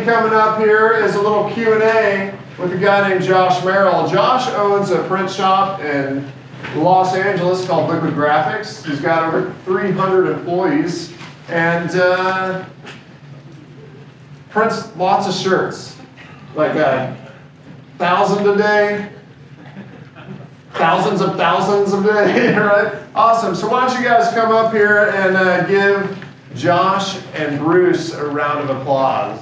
thing coming up here is a little Q&A with a guy named Josh Merrell. Josh owns a print shop in Los Angeles called Liquid Graphics. He's got over 300 employees and prints lots of shirts, like 1,000 a day, thousands of a day, right? Awesome. So why don't you guys come up here and give Josh and Bruce a round of applause.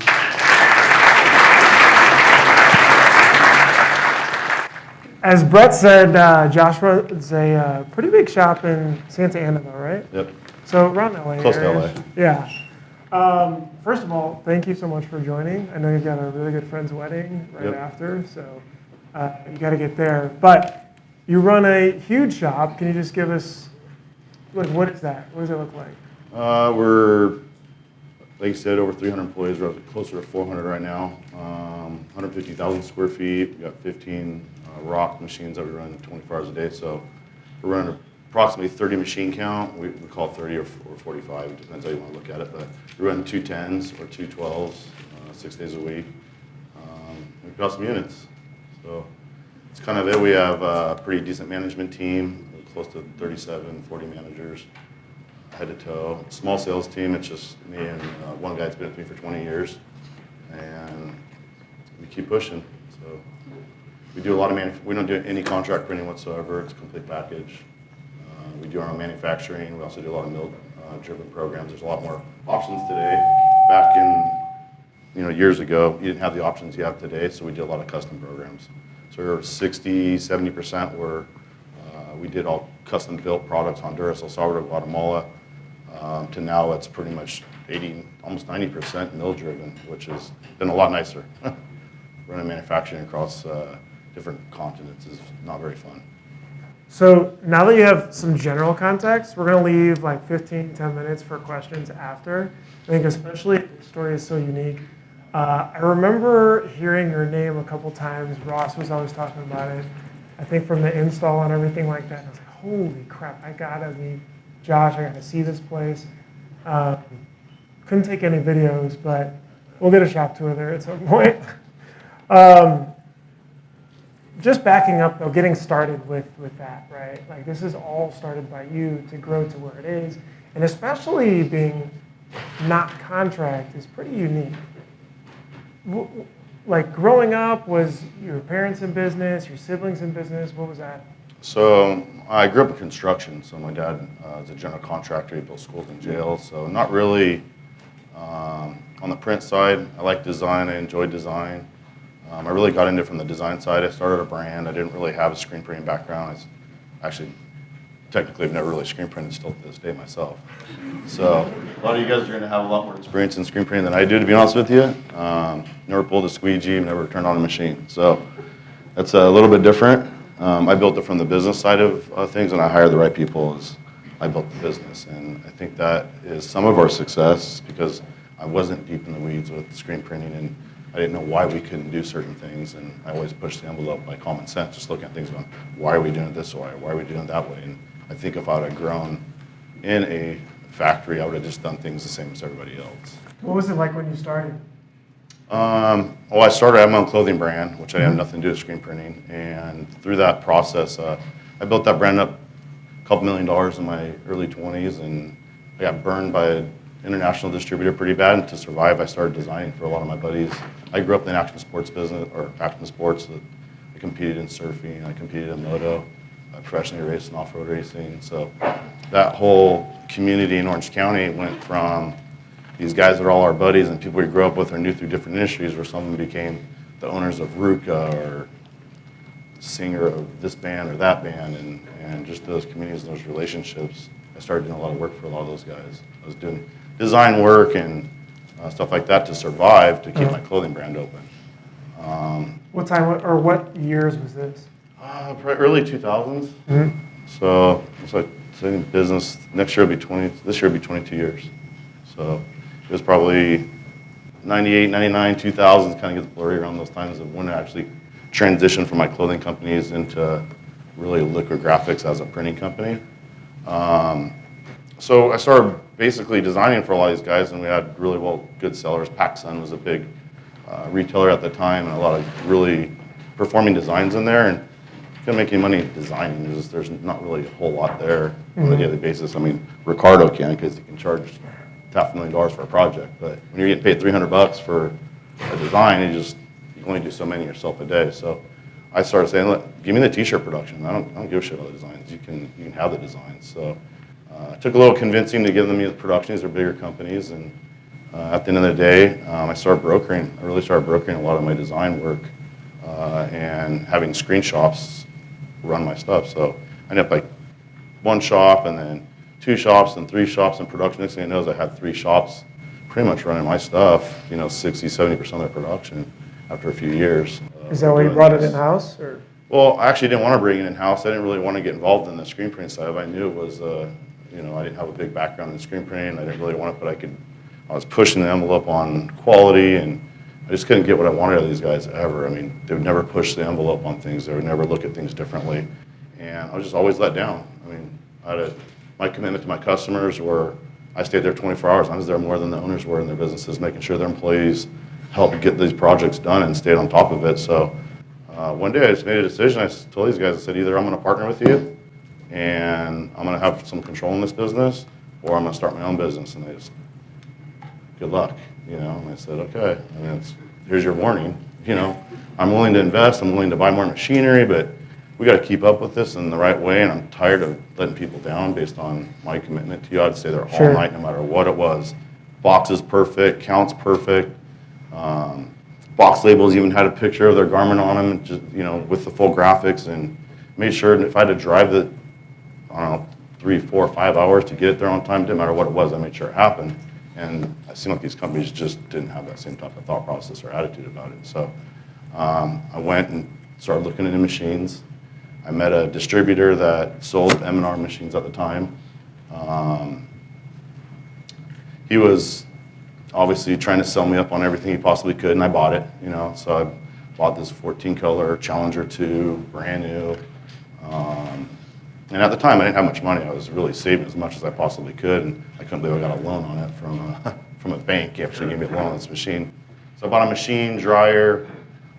As Brett said, Josh runs a pretty big shop in Santa Ana, though, right? Yep. So around LA. Close to LA. Yeah. First of all, thank you so much for joining. I know you've got a really good friend's wedding right after, so you got to get there. But you run a huge shop. Can you just give us, like, what is that? What does it look like? We're, like you said, over 300 employees. We're closer to 400 right now. 150,000 square feet. We got 15 rock machines that we run 24 hours a day. So we're running approximately 30 machine count. We call it 30 or 45. It depends how you want to look at it. But we run 2 10s or 2 12s 6 days a week. We've got some units. So it's kind of it. We have a pretty decent management team, close to 37, 40 managers, head to toe. Small sales team. It's just me and one guy that's been with me for 20 years. And we keep pushing. So we do a lot of we don't do any contract printing whatsoever. It's a complete package. We do our own manufacturing. We also do a lot of mill-driven programs. There's a lot more options today. Back in years ago, you didn't have the options you have today, so we did a lot of custom programs. So we were 60, 70% were we did all custom-built products, Honduras, El Salvador, Guatemala. To now, it's pretty much 80, almost 90% mill-driven, which has been a lot nicer. Running manufacturing across different continents is not very fun. So now that you have some general context, we're going to leave like 10 minutes for questions after. I think especially the story is so unique. I remember hearing your name a couple times. Ross was always talking about it. I think from the install and everything like that. I was like, holy crap, I got to meet Josh. I got to see this place. Couldn't take any videos, but we'll get a shop tour there at some point. Just backing up though, getting started with that, right? Like this is all started by you to grow to where it is. And especially being not contract is pretty unique. Like growing up, was your parents in business, your siblings in business? What was that? So I grew up in construction. So my dad is a general contractor. He built schools and jails. So not really on the print side. I like design. I enjoyed design. I really got into it from the design side. I started a brand. I didn't really have a screen printing background. Technically, I've never really screen printed still to this day myself. So a lot of you guys are going to have a lot more experience in screen printing than I do, to be honest with you. Never pulled a squeegee, never turned on a machine. So that's a little bit different. I built it from the business side of things, and I hired the right people as I built the business. And I think that is some of our success because I wasn't deep in the weeds with screen printing, and I didn't know why we couldn't do certain things, and I always pushed the envelope by common sense, just looking at things going, why are we doing it this way? Why are we doing it that way? And I think if I would have grown in a factory, I would have just done things the same as everybody else. What was it like when you started? I started, I have my own clothing brand, which I have nothing to do with screen printing, and through that process, I built that brand up a couple $1 million in my early 20s, and I got burned by an international distributor pretty bad, and to survive, I started designing for a lot of my buddies. I grew up in the action sports business, or action sports. I competed in surfing, I competed in moto, I professionally raced in off-road racing. So that whole community in Orange County went from these guys that are all our buddies and people we grew up with or knew through different industries, where some of them became the owners of Ruka or singer of this band or that band, and just those communities and those relationships. I started doing a lot of work for a lot of those guys. I was doing design work and stuff like that to survive, to keep my clothing brand open. What time or what years was this? Probably early 2000s. Mm-hmm. So it's like in business. Next year will be 20. This year will be 22 years. So it was probably 98, 99, 2000s. Kind of gets blurry around those times of when I actually transitioned from my clothing companies into really Liquid Graphics as a printing company. So I started basically designing for a lot of these guys, and we had really good sellers. PacSun was a big retailer at the time, and a lot of really performing designs in there. And couldn't make any money designing. There's not really a whole lot there on a daily basis. I mean, Ricardo can, because he can charge $500,000 for a project. But when you're getting paid $300 for a design, you only do so many yourself a day. So I started saying, look, give me the t-shirt production. I don't give a shit about the designs. You can have the designs. So it took a little convincing to give them the production. These are bigger companies. And at the end of the day, I started brokering. I really started brokering a lot of my design work and having screen shops run my stuff. So I ended up like one shop and then 2 shops and 3 shops in production. Next thing I know is I had 3 shops pretty much running my stuff, 60, 70% of their production after a few years. Is that why you brought it in-house? Or? Well, I actually didn't want to bring it in-house. I didn't really want to get involved in the screen print side. I knew it was, I didn't have a big background in screen printing. I didn't really want it, but I was pushing the envelope on quality, and I just couldn't get what I wanted out of these guys ever. I mean, they would never push the envelope on things. They would never look at things differently. And I was just always let down. I mean, my commitment to my customers were I stayed there 24 hours. I was there more than the owners were in their businesses, making sure their employees helped get these projects done and stayed on top of it. So one day I just made a decision. I told these guys, I said, either I'm going to partner with you and I'm going to have some control in this business, or I'm going to start my own business. And they just, good luck, And I said, okay, here's your warning. I'm willing to invest. I'm willing to buy more machinery, but we got to keep up with this in the right way. And I'm tired of letting people down based on my commitment to you. I'd stay there all night, no matter what it was. Boxes perfect, counts perfect. Box labels even had a picture of their garment on them, just, with the full graphics, and made sure if I had to drive the, 3, 4, 5 hours to get it there on time, didn't matter what it was, I made sure it happened. And it seemed like these companies just didn't have that same type of thought process or attitude about it. So I went and started looking into machines. I met a distributor that sold M&R machines at the time. He was obviously trying to sell me up on everything he possibly could, and I bought it, So I bought this 14-color Challenger 2, brand new. And at the time, I didn't have much money. I was really saving as much as I possibly could, and I couldn't believe I got a loan on it from a bank. He actually gave me a loan on this machine. So I bought a machine, dryer,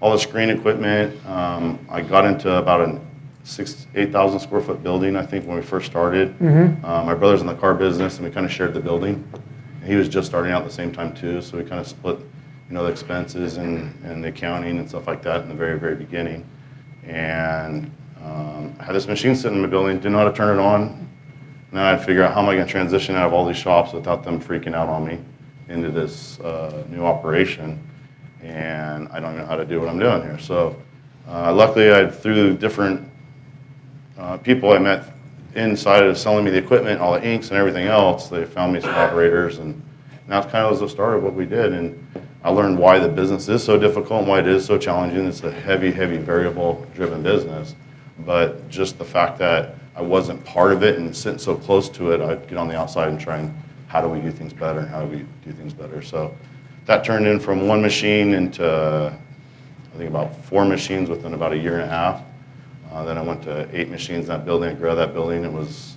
all the screen equipment. I got into about an 8,000 square foot building, I think, when we first started. My brother's in the car business, and we kind of shared the building. He was just starting out at the same time too, so we kind of split, the expenses and the accounting and stuff like that in the very, very beginning. And I had this machine sitting in my building, didn't know how to turn it on. Now I had to figure out how am I going to transition out of all these shops without them freaking out on me into this new operation. And I don't even know how to do what I'm doing here. So luckily, through different people I met inside of selling me the equipment, all the inks and everything else, they found me some operators, and that's kind of was the start of what we did. And I learned why the business is so difficult and why it is so challenging. It's a heavy, heavy variable-driven business. But just the fact that I wasn't part of it and sitting so close to it, I'd get on the outside and try and how do we do things better? How do we do things better? So that turned in from one machine into, I think, about 4 machines within about a year and a half. Then I went to 8 machines in that building. I grew that building. It was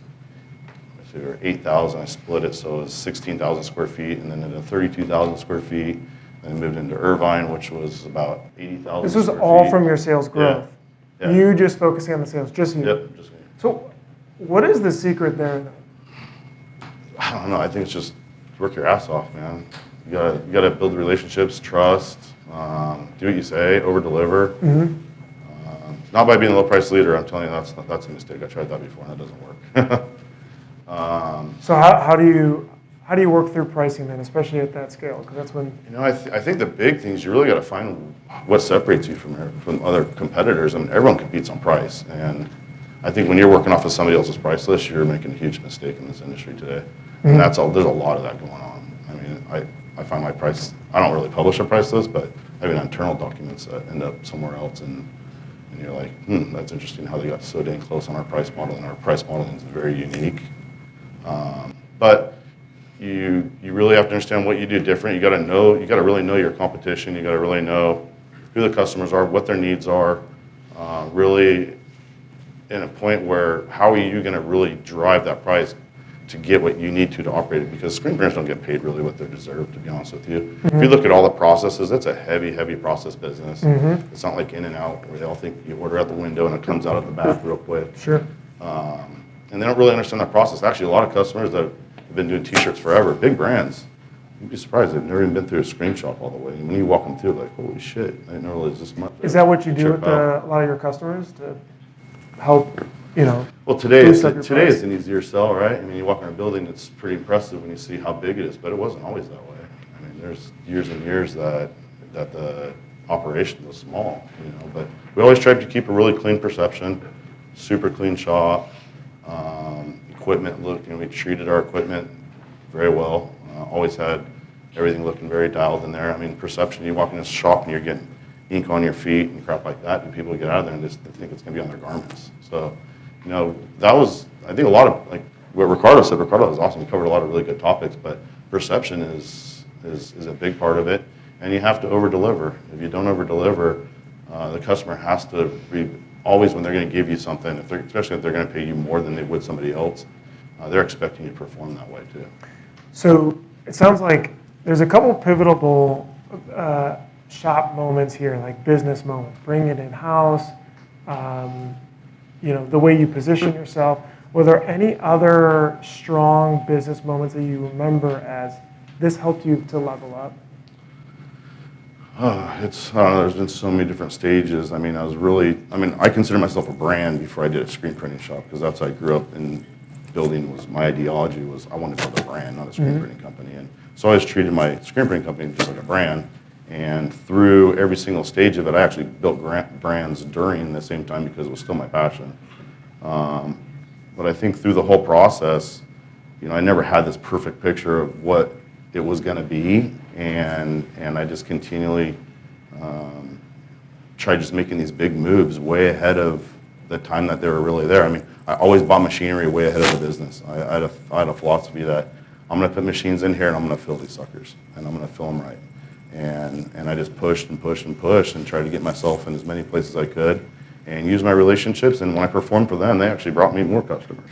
8,000. I split it, so it was 16,000 square feet, and then into 32,000 square feet. Then I moved into Irvine, which was about 80,000. This was all from your sales growth. Yeah. You just focusing on the sales, just you. Yep, just me. So, what is the secret there? I don't know. I think it's just work your ass off, man. You gotta build relationships, trust, do what you say, over deliver. Not by being a low price leader. I'm telling you, that's a mistake. I tried that before, and that doesn't work. So how do you work through pricing then, especially at that scale? Because that's when I think the big thing is you really got to find what separates you from other competitors. I mean, everyone competes on price, and I think when you're working off of somebody else's price list, you're making a huge mistake in this industry today. And there's a lot of that going on. I mean, I find my price. I don't really publish a price list, but I have internal documents that end up somewhere else, and you're like, that's interesting how they got so dang close on our price model, and our price modeling is very unique. But you really have to understand what you do different. You got to really know your competition. You got to really know who the customers are, what their needs are. Really, in a point where how are you going to really drive that price to get what you need to operate it, because screen printers don't get paid really what they deserve, to be honest with you. If you look at all the processes, it's a heavy process business. It's not like in and out where they all think you order out the window and it comes out at the back real quick. Sure. And they don't really understand that process. Actually, a lot of customers that have been doing t-shirts forever, big brands, you'd be surprised they've never even been through a screen shop all the way. And when you walk them through, like, holy shit, I didn't realize this much. Is that what you do Trip with out. a lot of your customers to help, you know? Well, today boost up your today price? is an easier sell, right? I mean, you walk in a building, it's pretty impressive when you see how big it is, but it wasn't always that way. I mean, there's years and years that the operation was small, you know. But we always tried to keep a really clean perception, super clean shop. Equipment looked, you know, we treated our equipment very well. Always had everything looking very dialed in there. I mean, perception, you walk in this shop and you're getting ink on your feet and crap like that, and people get out of there and just think it's gonna be on their garments. So, you know, that was, I think, a lot of, like what Ricardo said. Ricardo was awesome. He covered a lot of really good topics, but perception is a big part of it, and you have to over-deliver. If you don't over-deliver, the customer has to always, when they're going to give you something, especially if they're going to pay you more than they would somebody else, they're expecting you to perform that way too. So it sounds like there's a couple pivotal shop moments here, like business moments. Bring it in-house, you know, the way you position yourself. Were there any other strong business moments that you remember as this helped you to level up? I don't know, there's been so many different stages. I mean, I consider myself a brand before I did a screen printing shop, because that's how I grew up in building. Was my ideology was I wanted to build a brand, not a screen printing company. And so I always treated my screen printing company just like a brand. And through every single stage of it, I actually built brands during the same time because it was still my passion. But I think through the whole process, you know, I never had this perfect picture of what it was going to be, and I just continually tried just making these big moves way ahead of the time that they were really there. I mean, I always bought machinery way ahead of the business. I had a philosophy that I'm going to put machines in here and I'm going to fill these suckers, and I'm going to fill them right. And I just pushed and pushed and pushed and tried to get myself in as many places as I could and use my relationships. And when I performed for them, they actually brought me more customers.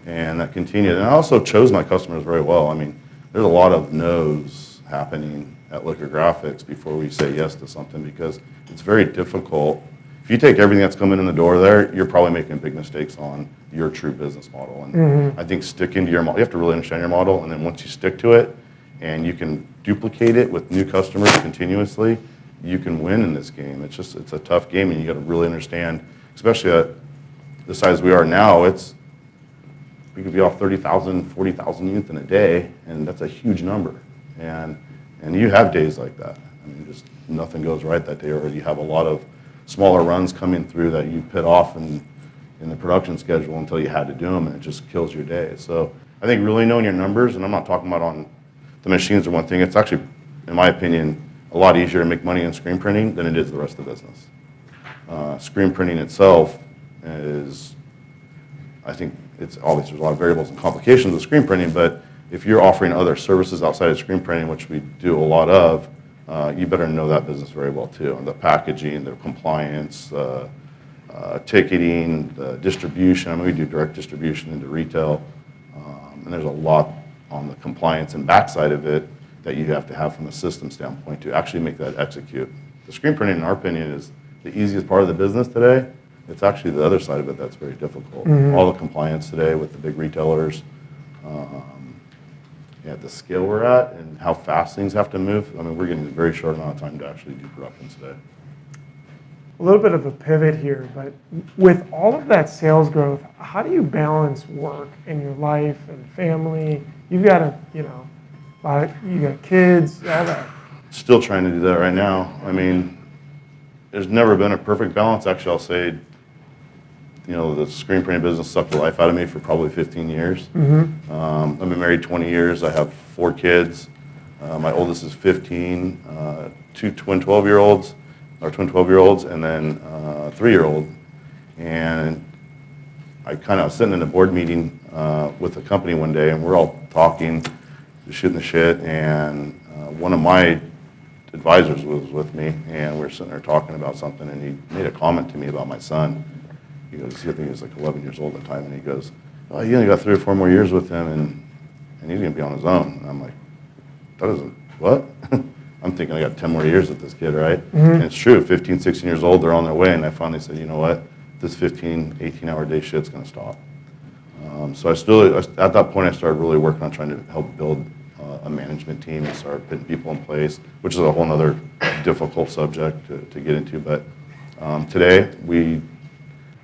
And that continued. And I also chose my customers very well. I mean, there's a lot of no's happening at Liquid Graphics before we say yes to something, because it's very difficult. If you take everything that's coming in the door there, you're probably making big mistakes on your true business model. And I think sticking to your model, you have to really understand your model, and then once you stick to it and you can duplicate it with new customers continuously, you can win in this game. It's a tough game, and you got to really understand, especially at the size we are now, we could be off 30,000, 40,000 units in a day, and that's a huge number. And you have days like that. I mean, just nothing goes right that day, or you have a lot of smaller runs coming through that you put off in the production schedule until you had to do them, and it just kills your day. So I think really knowing your numbers, and I'm not talking about on the machines are one thing, it's actually, in my opinion, a lot easier to make money in screen printing than it is the rest of the business. Screen printing itself is, I think it's obviously there's a lot of variables and complications with screen printing, but if you're offering other services outside of screen printing, which we do a lot of, you better know that business very well too. And the packaging, the compliance, ticketing, the distribution. I mean, we do direct distribution into retail, and there's a lot on the compliance and backside of it that you have to have from a system standpoint to actually make that execute. The screen printing, in our opinion, is the easiest part of the business today. It's actually the other side of it that's very difficult. All the compliance today with the big retailers, the scale we're at and how fast things have to move. I mean, we're getting a very short amount of time to actually do production today. A little bit of a pivot here, but with all of that sales growth, how do you balance work in your life and family? You've got you got kids, all that. Still trying to do that right now. I mean, there's never been a perfect balance. Actually, I'll say, the screen printing business sucked the life out of me for probably 15 years. I've been married 20 years. I have 4 kids. My oldest is 15, two twin 12-year-olds, and then a 3-year-old. And I kind of was sitting in a board meeting with a company one day, and we're all talking, shooting the shit, and one of my advisors was with me, and we were sitting there talking about something, and he made a comment to me about my son. He goes, I think he was like 11 years old at the time, and he goes, oh, you only got 3 or 4 more years with him, and he's going to be on his own. And I'm like, that isn't, what? I'm thinking I got 10 more years with this kid, right? And it's true, 15, 16 years old, they're on their way, and I finally said, you know what? This 15, 18-hour day shit's going to stop. So at that point, I started really working on trying to help build a management team and start putting people in place, which is a whole other difficult subject to get into. But today,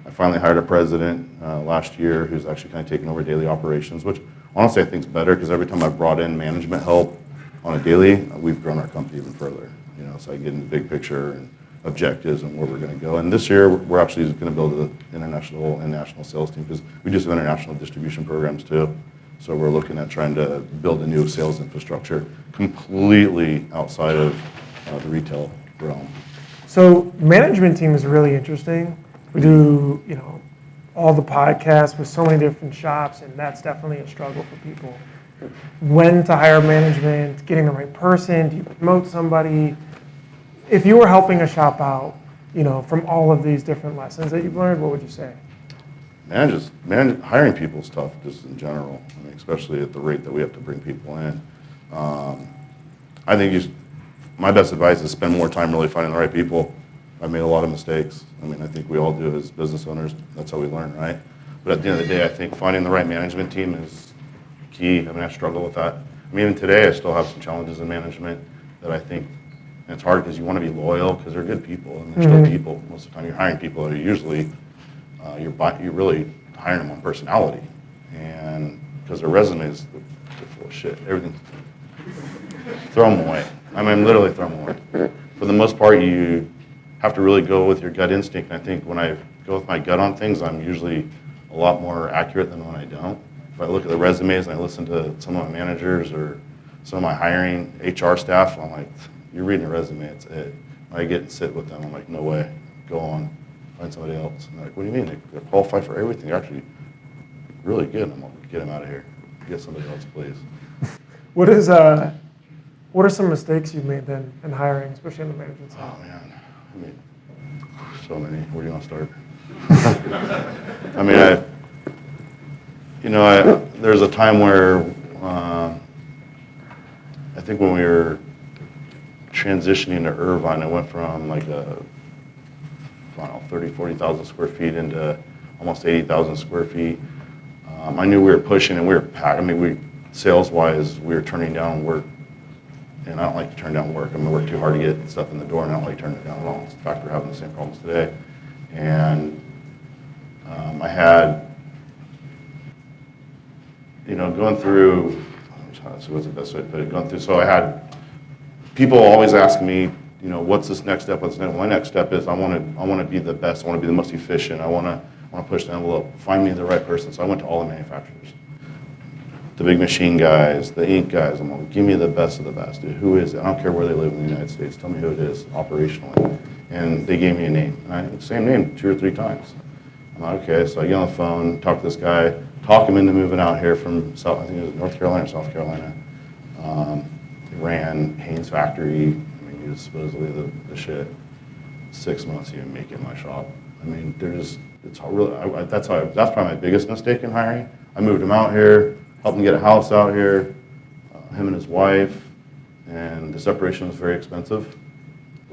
I finally hired a president last year who's actually kind of taking over daily operations, which honestly I think is better because every time I've brought in management help on a daily, we've grown our company even further. So I get into the big picture and objectives and where we're going to go. And this year, we're actually going to build an international and national sales team because we do some international distribution programs too. So we're looking at trying to build a new sales infrastructure completely outside of the retail realm. So management team is really interesting. We do, all the podcasts with so many different shops, and that's definitely a struggle for people. When to hire management, getting the right person, do you promote somebody? If you were helping a shop out, from all of these different lessons that you've learned, what would you say? Hiring people is tough just in general. I mean, especially at the rate that we have to bring people in. I think my best advice is spend more time really finding the right people. I've made a lot of mistakes. I mean, I think we all do as business owners. That's how we learn, right? But at the end of the day, I think finding the right management team is key. I mean, I struggle with that. I mean, even today, I still have some challenges in management that I think, and it's hard because you want to be loyal because they're good people and they're still people. Most of the time, you're hiring people that are usually you're really hiring them on personality, and because their resume is full of shit. Everything, throw them away. I mean, literally throw them away. For the most part, you have to really go with your gut instinct. And I think when I go with my gut on things, I'm usually a lot more accurate than when I don't. If I look at the resumes and I listen to some of my managers or some of my hiring HR staff, I'm like, you're reading a resume, it's it. When I get and sit with them, I'm like, no way, go on, find somebody else. And they're like, what do you mean? They're qualified for everything. They're actually really good. I'm like, get them out of here. Get somebody else, please. What are some mistakes you've made then in hiring, especially on the management side? Oh man, I mean, so many. Where do you want to start? I mean, there's a time where I think when we were transitioning to Irvine, I went from like 40,000 square feet into almost 80,000 square feet. I knew we were pushing and we were packed. I mean, sales-wise, we were turning down work. And I don't like to turn down work. I mean, I work too hard to get stuff in the door, and I don't like turning it down at all. In fact, we're having the same problems today. And I had, going through, what's the best way to put it? Going through, so I had people always asking me, what's this next step? What's next? My next step is I want to be the best. I want to be the most efficient. I want to push the envelope. Find me the right person. So I went to all the manufacturers. The big machine guys, the ink guys. I'm like, give me the best of the best, dude. Who is it? I don't care where they live in the United States. Tell me who it is operationally. And they gave me a name. And I had the same name 2 or 3 times. I'm like, okay. So I get on the phone, talk to this guy, talk him into moving out here from I think it was North Carolina or South Carolina. He ran Haynes factory. I mean, he was supposedly the shit. 6 months he didn't make it in my shop. I mean, that's probably my biggest mistake in hiring. I moved him out here. Helped him get a house out here, him and his wife, and the separation was very expensive.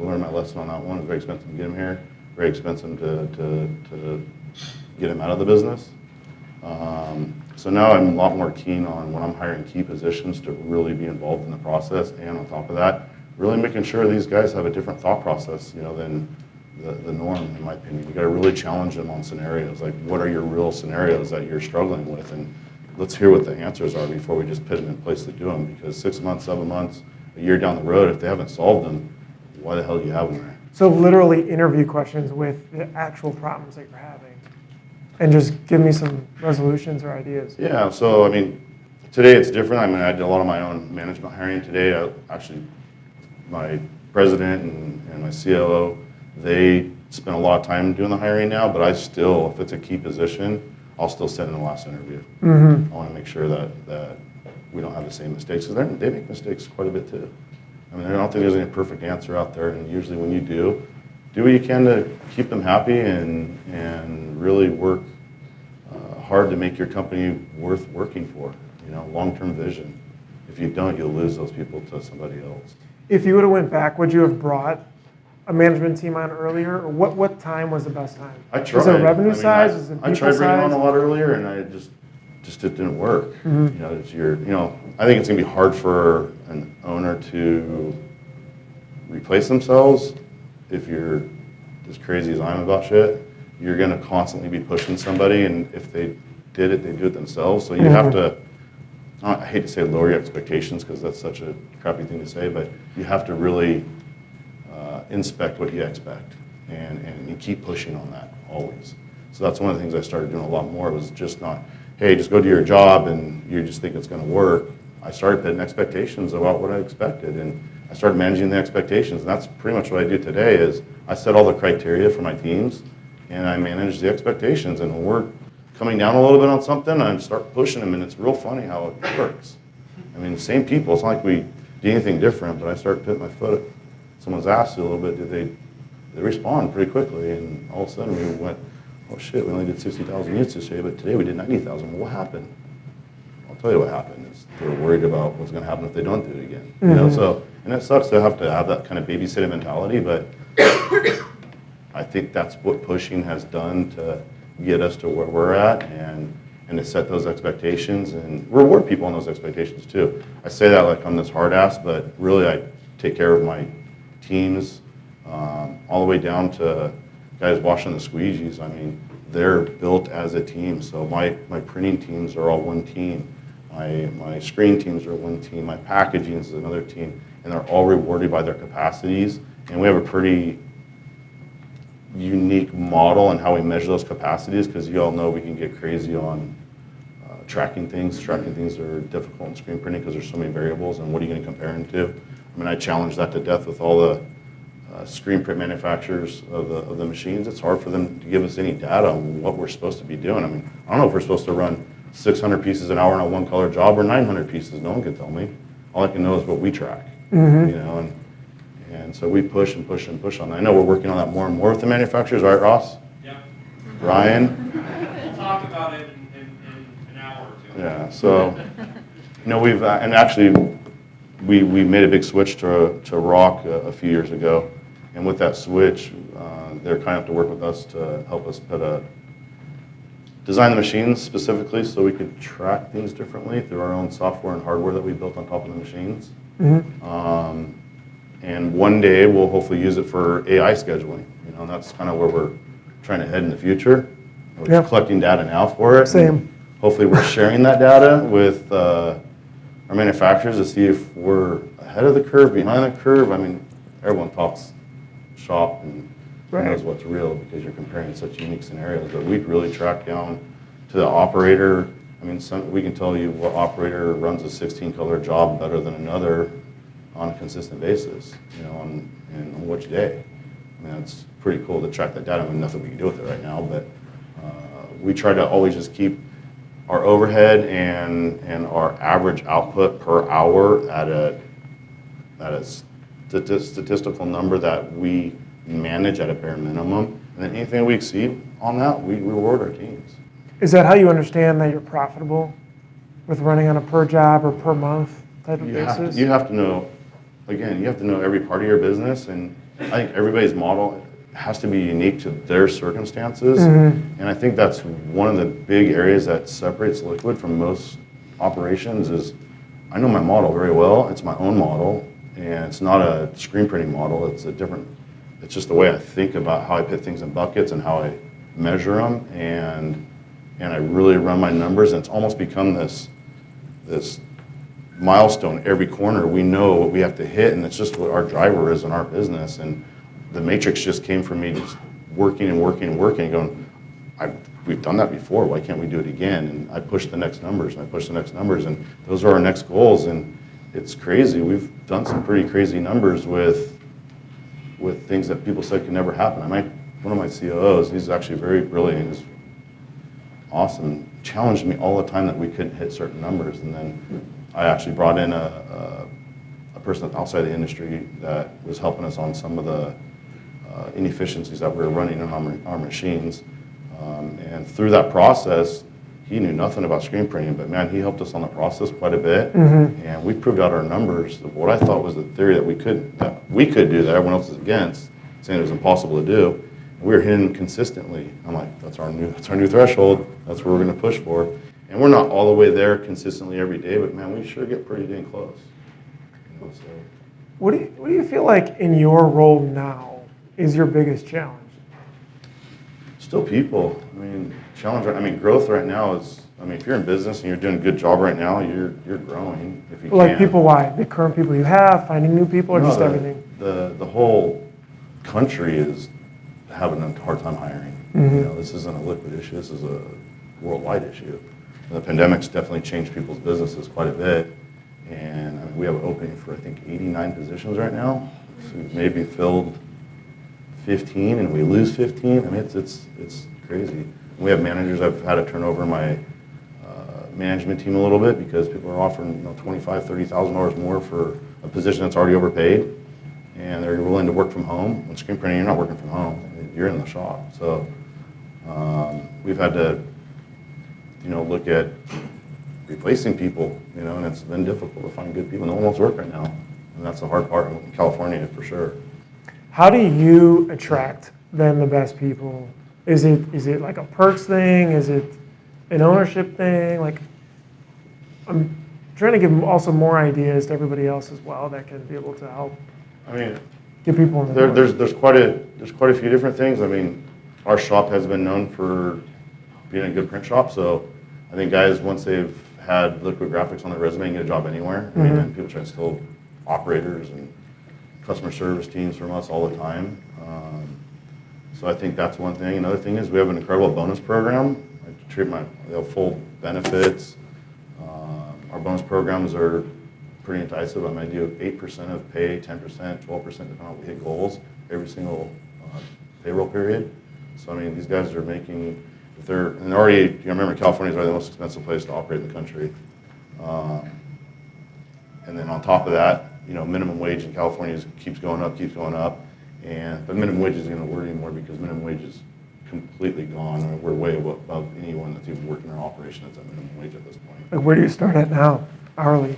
I learned my lesson on that one. It was very expensive to get him here, very expensive to get him out of the business. So now I'm a lot more keen on when I'm hiring key positions to really be involved in the process, and on top of that, really making sure these guys have a different thought process, than the norm, in my opinion. You got to really challenge them on scenarios, like what are your real scenarios that you're struggling with, and let's hear what the answers are before we just put them in place to do them, because 6 months, 7 months, a year down the road, if they haven't solved them, why the hell do you have them there? So literally interview questions with the actual problems that you're having and just give me some resolutions or ideas. Yeah, so I mean, today it's different. I mean, I did a lot of my own management hiring today. My president and my COO, they spend a lot of time doing the hiring now, but I still, if it's a key position, I'll still send in the last interview. I want to make sure that we don't have the same mistakes, because they make mistakes quite a bit too. I mean, I don't think there's any perfect answer out there, and usually when you do what you can to keep them happy and really work hard to make your company worth working for, you know, long-term vision. If you don't, you'll lose those people to somebody else. If you would have went back, would you have brought a management team on earlier? Or what time was the best time? I tried. Was it revenue I mean, size? Was it people I tried bringing size? on a lot earlier, and I just it didn't work. Mm-hmm. You know, I think it's gonna be hard for an owner to replace themselves if you're as crazy as I'm about shit. You're gonna constantly be pushing somebody, and if they did it, they do it themselves. So you have to. I hate to say lower your expectations because that's such a crappy thing to say, but you have to really inspect what you expect, and you keep pushing on that always. So that's one of the things I started doing a lot more, was just not, hey, just go do your job and you just think it's going to work. I started putting expectations about what I expected, and I started managing the expectations. And that's pretty much what I do today. Is I set all the criteria for my teams, and I manage the expectations. And when we're coming down a little bit on something, I start pushing them, and it's real funny how it works. I mean, same people. It's not like we do anything different, but I start putting my foot. Someone's asked a little bit, they respond pretty quickly, and all of a sudden we went, oh shit, we only did 60,000 units this day, but today we did 90,000. Well, what happened? I'll tell you what happened. Is they're worried about what's going to happen if they don't do it again. You know, so, and it sucks to have that kind of babysitting mentality, but I think that's what pushing has done to get us to where we're at, and to set those expectations and reward people on those expectations too. I say that like I'm this hard ass, but really I take care of my teams all the way down to guys washing the squeegees. I mean, they're built as a team. So my printing teams are all one team. My screen teams are one team. My packaging is another team, and they're all rewarded by their capacities. And we have a pretty unique model on how we measure those capacities, because you all know we can get crazy on tracking things. Tracking things are difficult in screen printing because there's so many variables, and what are you going to compare them to? I mean, I challenge that to death with all the screen print manufacturers of the machines. It's hard for them to give us any data on what we're supposed to be doing. I mean, I don't know if we're supposed to run 600 pieces an hour on a one-color job or 900 pieces. No one can tell me. All I can know is what we track. You know, and so we push and push and push on that. I know we're working on that more and more with the manufacturers, right, Ross? Yeah. Ryan? We'll talk about it in an hour or two. Yeah, so, you know, we've, and actually, we made a big switch to Rock a few years ago. And with that switch, they're kind enough to work with us to help us design the machines specifically so we could track things differently through our own software and hardware that we built on top of the machines. And one day we'll hopefully use it for AI scheduling. You know, and that's kind of where we're trying to head in the future. We're just collecting data now for it. Same. Hopefully we're sharing that data with our manufacturers to see if we're ahead of the curve, behind the curve. I mean, everyone talks shop and knows what's real because you're comparing such unique scenarios, but we'd really track down to the operator. I mean, we can tell you what operator runs a 16-color job better than another on a consistent basis, you know, on which day. I mean, that's pretty cool to track that data. I mean, nothing we can do with it right now, but we try to always just keep our overhead and our average output per hour at a statistical number that we manage at a bare minimum. And then anything we exceed on that, we reward our teams. Is that how you understand that you're profitable with running on a per job or per month type of basis? You have to know, again, you have to know every part of your business, and I think everybody's model has to be unique to their circumstances. And I think that's one of the big areas that separates Liquid from most operations is I know my model very well. It's my own model, and it's not a screen printing model. It's just the way I think about how I put things in buckets and how I measure them, and I really run my numbers, and it's almost become this milestone every corner. We know what we have to hit, and it's just what our driver is in our business. And the matrix just came from me just working and working and working and going, we've done that before, why can't we do it again? And I push the next numbers, and I push the next numbers, and those are our next goals. And it's crazy. We've done some pretty crazy numbers with things that people said could never happen. One of my COOs, he's actually very brilliant, he's awesome, challenged me all the time that we couldn't hit certain numbers. And then I actually brought in a person outside the industry that was helping us on some of the inefficiencies that we were running on our machines. And through that process, he knew nothing about screen printing, but man, he helped us on the process quite a bit. And we proved out our numbers of what I thought was the theory that we could do that everyone else is against, saying it was impossible to do. We were hitting consistently. I'm like, that's our new threshold. That's what we're going to push for. And we're not all the way there consistently every day, but man, we sure get pretty dang close. You know, so. What do you feel like in your role now is your biggest challenge? Still people. I mean, growth right now is, if you're in business and you're doing a good job right now, you're growing if you Like can. people, why? The current people you have, finding new people, or just everything? The whole country is having a hard time hiring. You know, this isn't a liquid issue. This is a worldwide issue. And the pandemic's definitely changed people's businesses quite a bit. And we have an opening for, I think, 89 positions right now. So we've maybe filled 15 and we lose 15. It's crazy. We have managers. I've had a turnover in my management team a little bit because people are offering $25,000, $30,000 more for a position that's already overpaid, and they're willing to work from home. When screen printing, you're not working from home. You're in the shop. So we've had to look at replacing people, and it's been difficult to find good people. No one wants to work right now, and that's the hard part in California for sure. How do you attract then the best people? Is it like a perks thing? Is it an ownership thing? Like, I'm trying to give also more ideas to everybody else as well that can be able to help. Get people in the door. There's quite a few different things. Our shop has been known for being a good print shop, so I think guys, once they've had Liquid Graphics on their resume, can get a job anywhere. And people try to steal operators and customer service teams from us all the time. So I think that's one thing. Another thing is we have an incredible bonus program. We have full benefits. Our bonus programs are pretty enticing. I do 8% of pay, 10%, 12%, depending on we hit goals every single payroll period. So these guys are making, you remember California is probably the most expensive place to operate in the country. And then on top of that, minimum wage in California keeps going up. But minimum wage isn't going to work anymore because minimum wage is completely gone. We're way above anyone that's even working in our operation that's at minimum wage at this point. Like, where do you start at now, hourly?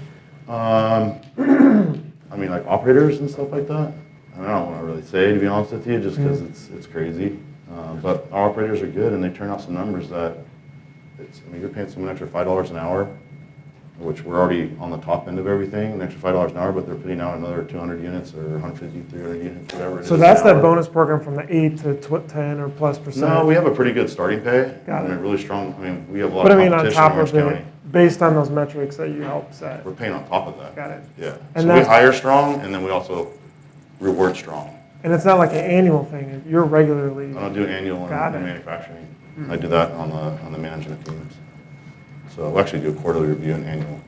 Like operators and stuff like that. I don't want to really say, to be honest with you, just because it's crazy. But our operators are good, and they turn out some numbers that you're paying someone extra $5 an hour, which we're already on the top end of everything, an extra $5 an hour, but they're putting out another 200 units or 150, 300 units, whatever it is. So that's that bonus program from the 8 to 10 or plus percent? No, we have a pretty good starting pay. Got it. And a really strong, we have a lot of competition on in top Orange of it, County. based on those metrics that you help set. We're paying on top of that. Got it. Yeah. And So we hire strong, and then we also reward strong. And it's not like an annual thing. You're regularly. I don't do annual in manufacturing. I do that on the management teams. So we actually do a quarterly review and annual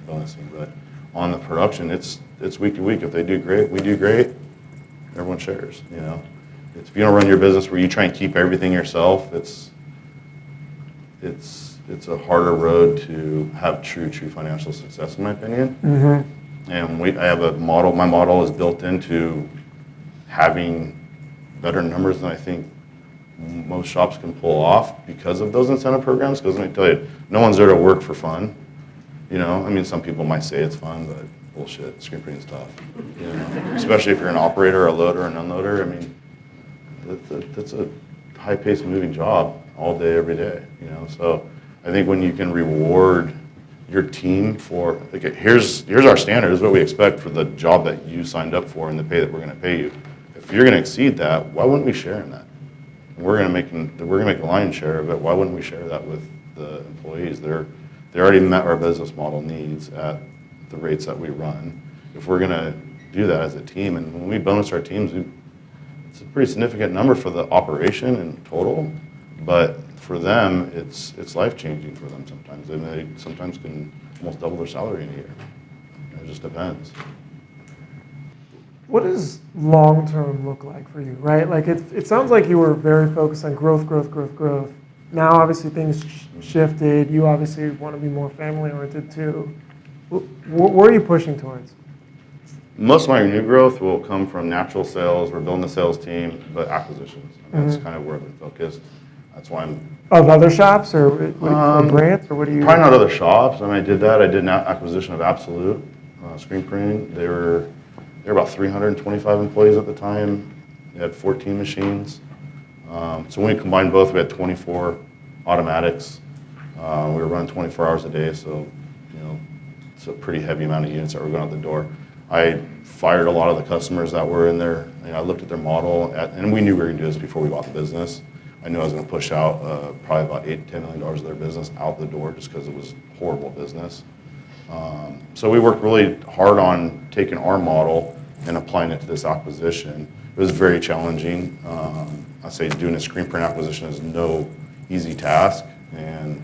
bonusing. But on the production, it's week to week. If they do great, we do great. Everyone shares. If you don't run your business where you try and keep everything yourself, it's a harder road to have true financial success, in my opinion. And I have a model. My model is built into having better numbers than I think most shops can pull off because of those incentive programs. Because let me tell you, no one's there to work for fun. Some people might say it's fun, but bullshit. Screen printing's tough. Especially if you're an operator, a loader, an unloader. That's a high-paced, moving job all day, every day. So I think when you can reward your team for, here's our standard. This is what we expect for the job that you signed up for and the pay that we're going to pay you. If you're going to exceed that, why wouldn't we share in that? We're going to make a lion's share of it. Why wouldn't we share that with the employees? They already met our business model needs at the rates that we run. If we're going to do that as a team, and when we bonus our teams, it's a pretty significant number for the operation in total, but for them, it's life-changing for them sometimes. They sometimes can almost double their salary in a year. It just depends. What does long-term look like for you, right? Like it sounds like you were very focused on growth. Now, obviously, things shifted. You obviously want to be more family-oriented too. Where are you pushing towards? Most of my new growth will come from natural sales. We're building the sales team, but acquisitions. That's kind of where I've been focused. That's why Of other shops or brands or what do you? Probably not other shops. I mean, I did that. I did an acquisition of Absolute screen printing. They were about 325 employees at the time. They had 14 machines. So when we combined both, we had 24 automatics. We were running 24 hours a day, so it's a pretty heavy amount of units that were going out the door. I fired a lot of the customers that were in there. I looked at their model, and we knew we were going to do this before we bought the business. I knew I was going to push out probably about $8 to $10 million of their business out the door just because it was horrible business. So we worked really hard on taking our model and applying it to this acquisition. It was very challenging. I say doing a screen print acquisition is no easy task, and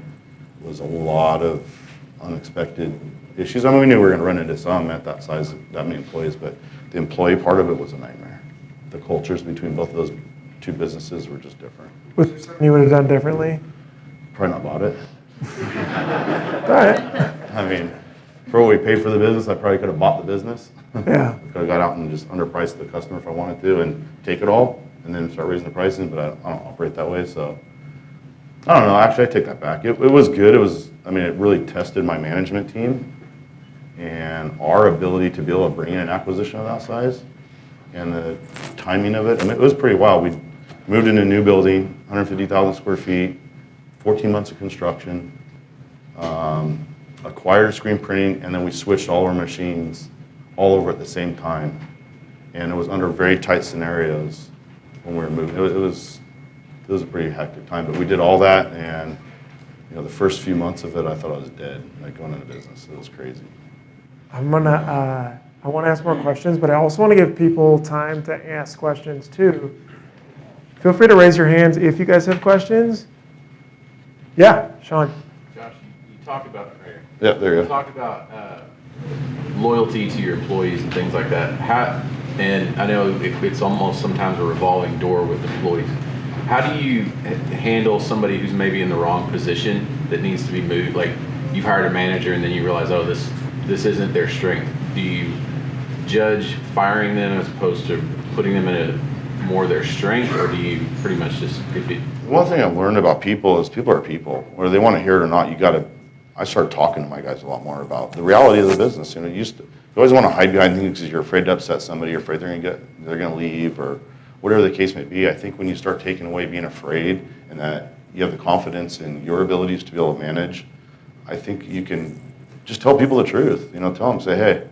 it was a lot of unexpected issues. I mean, we knew we were going to run into some at that size, that many employees, but the employee part of it was a nightmare. The cultures between both of those two businesses were just different. Was there something you would have done differently? Probably not bought it. All right. I mean, for what we paid for the business, I probably could have bought the business. Yeah. Could have got out and just underpriced the customer if I wanted to and take it all and then start raising the pricing, but I don't operate that way, so. I don't know, actually I take that back. It was good. It really tested my management team and our ability to be able to bring in an acquisition of that size and the timing of it. I mean, it was pretty wild. We moved into a new building, 150,000 square feet, 14 months of construction, acquired screen printing, and then we switched all our machines all over at the same time. And it was under very tight scenarios when we were moving. It was a pretty hectic time, but we did all that, and the first few months of it, I thought I was dead, like going into business. It was crazy. I want to ask more questions, but I also want to give people time to ask questions too. Feel free to raise your hands if you guys have questions. Yeah, Sean. Josh, you talked about right here. Yeah, there you You go. talked about loyalty to your employees and things like that. And I know it's almost sometimes a revolving door with employees. How do you handle somebody who's maybe in the wrong position that needs to be moved? Like you've hired a manager and then you realize, oh, this isn't their strength. Do you judge firing them as opposed to putting them in a more their strength, or do you pretty much just One thing I've learned about people is people are people. Whether they want to hear it or not, I started talking to my guys a lot more about the reality of the business. You always want to hide behind things because you're afraid to upset somebody, you're afraid they're going to leave, or whatever the case may be. I think when you start taking away being afraid and that you have the confidence in your abilities to be able to manage, I think you can just tell people the truth. Tell them, say, hey,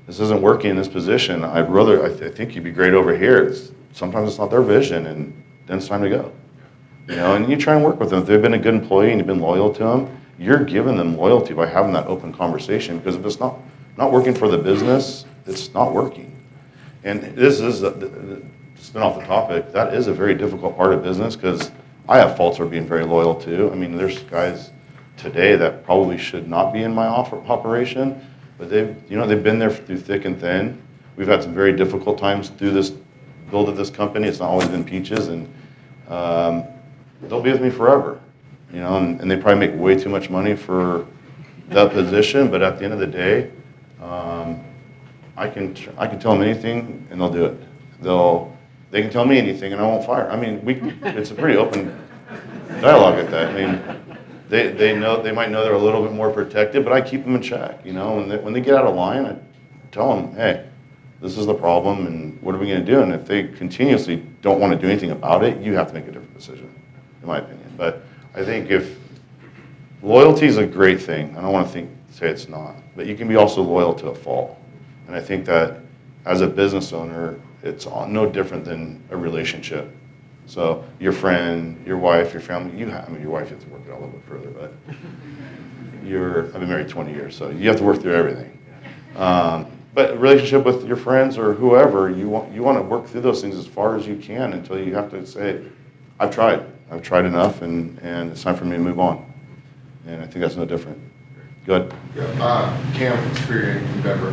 this isn't working in this position. I think you'd be great over here. Sometimes it's not their vision, and then it's time to go. And you try and work with them. If they've been a good employee and you've been loyal to them, you're giving them loyalty by having that open conversation, because if it's not working for the business, it's not working. And this is, to spin off the topic, that is a very difficult part of business, because I have faults for being very loyal too. I mean, there's guys today that probably should not be in my operation, but they've been there through thick and thin. We've had some very difficult times through this build of this company. It's not always been peaches, and they'll be with me forever. And they probably make way too much money for that position, but at the end of the day, I can tell them anything and they'll do it. They can tell me anything and I won't fire. I mean, it's a pretty open dialogue at that. I mean, they might know they're a little bit more protected, but I keep them in check. When they get out of line, I tell them, hey, this is the problem, and what are we going to do? And if they continuously don't want to do anything about it, you have to make a different decision, in my opinion. But I think if loyalty is a great thing, I don't want to say it's not, but you can be also loyal to a fault. And I think that as a business owner, it's no different than a relationship. So your friend, your wife, your family, your wife, you have to work it out a little bit further, but I've been married 20 years, so you have to work through everything. But a relationship with your friends or whoever, you want to work through those things as far as you can until you have to say, I've tried enough, and it's time for me to move on. And I think that's no different. Go ahead. Cam from Experience in Denver.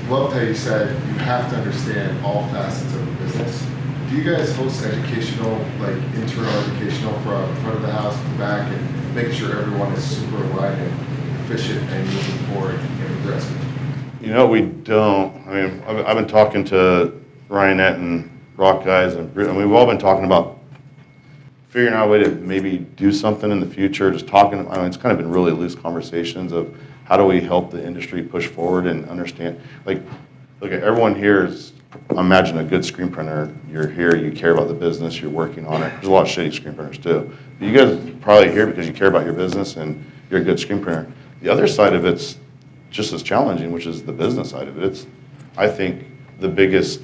Loved how you said you have to understand all facets of the business. Do you guys host educational, like internal educational from front of the house to the back, and making sure everyone is super aligned and efficient and moving forward and progressing? We don't. I mean, I've been talking to Ryanette and Rock guys, and we've all been talking about figuring out a way to maybe do something in the future, just talking, I mean, it's kind of been really loose conversations of how do we help the industry push forward and understand, like, look, everyone here is, imagine a good screen printer. You're here, you care about the business, you're working on it. There's a lot of shitty screen printers too. But you guys are probably here because you care about your business and you're a good screen printer. The other side of it's just as challenging, which is the business side of it. It's, I think, the biggest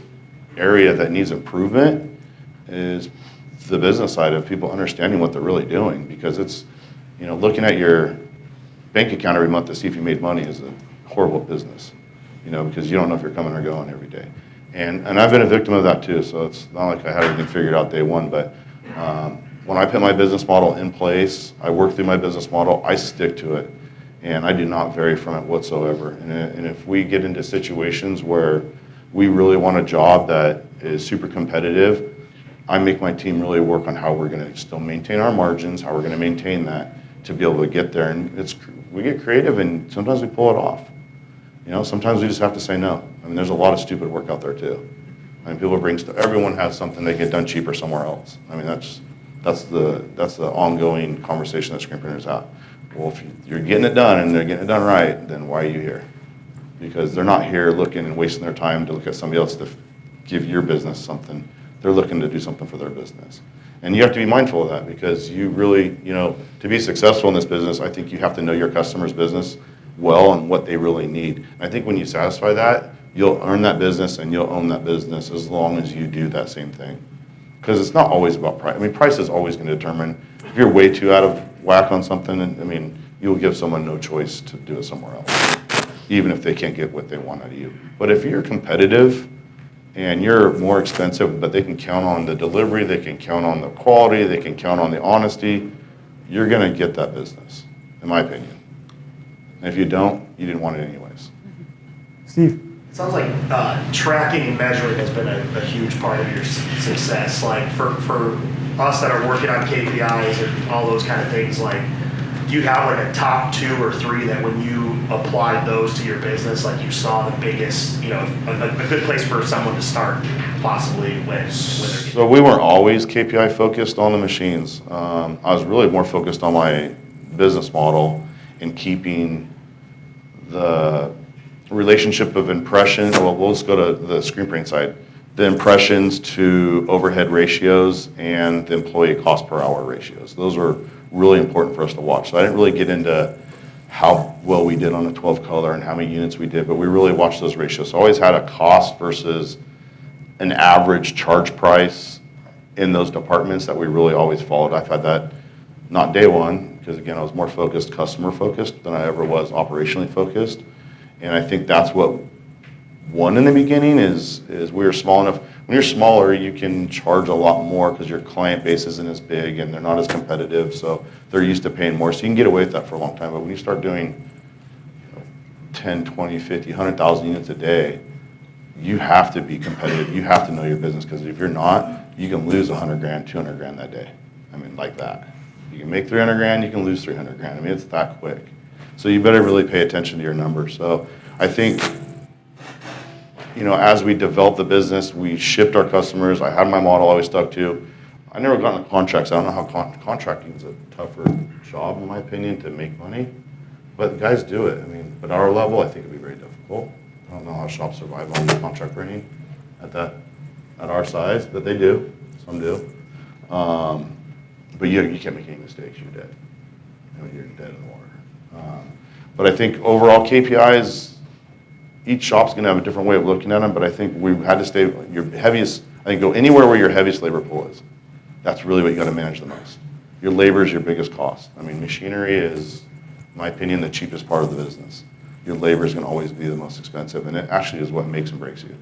area that needs improvement is the business side of people understanding what they're really doing, because it's, looking at your bank account every month to see if you made money is a horrible business, because you don't know if you're coming or going every day. And I've been a victim of that too, so it's not like I had everything figured out day one, but when I put my business model in place, I work through my business model, I stick to it, and I do not vary from it whatsoever. And if we get into situations where we really want a job that is super competitive, I make my team really work on how we're going to still maintain our margins, how we're going to maintain that to be able to get there. And we get creative, and sometimes we pull it off. Sometimes we just have to say no. I mean, there's a lot of stupid work out there too. I mean, people bring stuff. Everyone has something they get done cheaper somewhere else. I mean, that's the ongoing conversation that screen printers have. Well, if you're getting it done and they're getting it done right, then why are you here? Because they're not here looking and wasting their time to look at somebody else to give your business something. They're looking to do something for their business. And you have to be mindful of that, because you really, to be successful in this business, I think you have to know your customer's business well and what they really need. And I think when you satisfy that, you'll earn that business and you'll own that business as long as you do that same thing. Because it's not always about price. I mean, price is always going to determine. If you're way too out of whack on something, I mean, you'll give someone no choice to do it somewhere else, even if they can't get what they want out of you. But if you're competitive and you're more expensive, but they can count on the delivery, they can count on the quality, they can count on the honesty, you're going to get that business, in my opinion. And if you don't, you didn't want it anyways. Steve. It sounds like tracking and measuring has been a huge part of your success. Like for us that are working on KPIs and all those kind of things, like, do you have like a top 2 or 3 that when you applied those to your business, like you saw the biggest, a good place for someone to start possibly when they're So we weren't always KPI focused on the machines. I was really more focused on my business model and keeping the relationship of impression. Well, let's go to the screen printing side. The impressions to overhead ratios and the employee cost per hour ratios. Those were really important for us to watch. So I didn't really get into how well we did on a 12 color and how many units we did, but we really watched those ratios. So I always had a cost versus an average charge price in those departments that we really always followed. I've had that, not day one, because again, I was more focused, customer focused than I ever was operationally focused. And I think that's what won in the beginning is we were small enough. When you're smaller, you can charge a lot more because your client base isn't as big and they're not as competitive, so they're used to paying more. So you can get away with that for a long time. But when you start doing 10, 20, 50, 100,000 units a day, you have to be competitive. You have to know your business, because if you're not, you can lose 100 grand, 200 grand that day. I mean, like that. You can make 300 grand, you can lose 300 grand. I mean, it's that quick. So you better really pay attention to your numbers. So I think, as we developed the business, we shipped our customers. I had my model I always stuck to. I never got into contracts. I don't know how contracting is a tougher job, in my opinion, to make money. But guys do it. I mean, but at our level, I think it'd be very difficult. I don't know how shops survive on contract printing at our size, but they do. Some do. But you can't make any mistakes. You're dead. You're dead in the water. But I think overall KPIs, each shop's going to have a different way of looking at them, but I think we had to stay your heaviest. I think go anywhere where your heaviest labor pool is. That's really what you got to manage the most. Your labor is your biggest cost. I mean, machinery is, in my opinion, the cheapest part of the business. Your labor is going to always be the most expensive, and it actually is what makes and breaks you.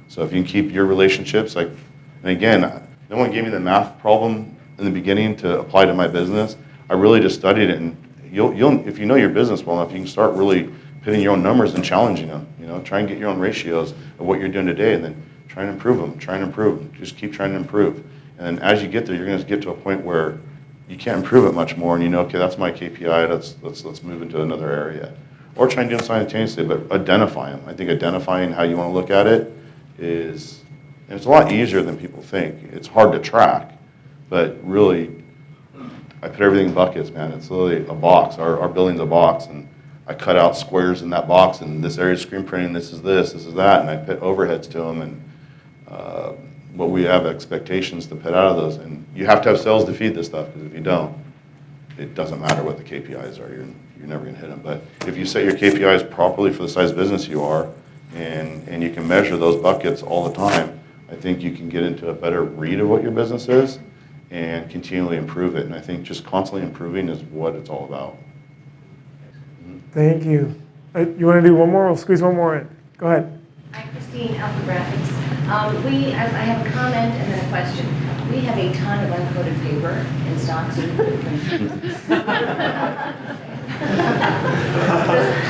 So if you can keep your relationships, and again, no one gave me the math problem in the beginning to apply to my business. I really just studied it, and you'll if you know your business well enough, you can start really putting your own numbers and challenging them. Try and get your own ratios of what you're doing today, and then try and improve them. Just keep trying to improve. And as you get there, you're going to get to a point where you can't improve it much more, and okay, that's my KPI. Let's move into another area, or try and do them simultaneously, but identify them. I think identifying how you want to look at it is, and it's a lot easier than people think. It's hard to track, But really, I put everything in buckets, man. It's literally a box. Our building's a box, and I cut out squares in that box, and this area is screen printing, this is that, and I put overheads to them, and what we have expectations to put out of those. And you have to have sales to feed this stuff, because if you don't, it doesn't matter what the KPIs are. You're never going to hit them. But if you set your KPIs properly for the size business you are, and you can measure those buckets all the time, I think you can get into a better read of what your business is and continually improve it. And I think just constantly improving is what it's all about. Thank you. You want to do one more? We'll squeeze one more in. Go ahead. Hi, Christine, Alpha Graphics. I have a comment and then a question. We have a ton of uncoated paper in stock, so we can print.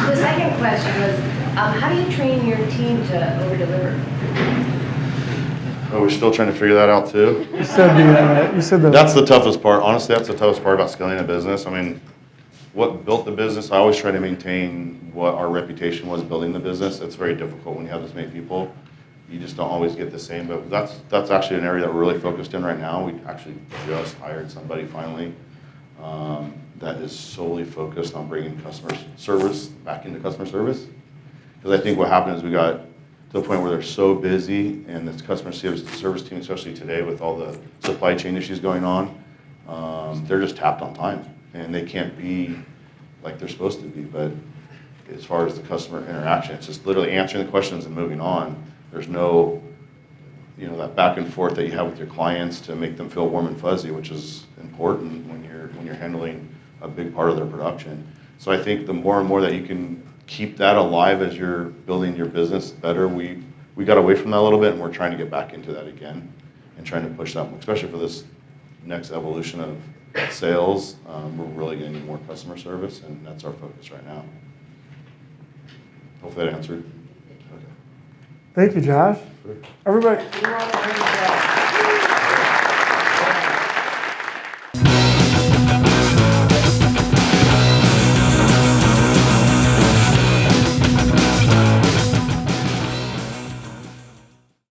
The second question was, how do you train your team to over-deliver? Oh, we're still trying to figure that out too. You said the. That's the toughest part. Honestly, that's the toughest part about scaling a business. I mean, what built the business, I always try to maintain what our reputation was building the business. It's very difficult when you have this many people. You just don't always get the same, but that's actually an area that we're really focused in right now. We actually just hired somebody finally that is solely focused on bringing customer service back into customer service. Because I think what happened is we got to the point where they're so busy, and this customer service team, especially today with all the supply chain issues going on, they're just tapped on time, and they can't be like they're supposed to be. But as far as the customer interaction, it's just literally answering the questions and moving on. There's no, that back and forth that you have with your clients to make them feel warm and fuzzy, which is important when you're handling a big part of their production. So I think the more and more that you can keep that alive as you're building your business better, we got away from that a little bit, and we're trying to get back into that again and trying to push that, especially for this next evolution of sales. We're really going to need more customer service, and that's our focus right now. Hopefully that answered. Okay. Thank you, Josh. Sure. Everybody. You want to bring it back.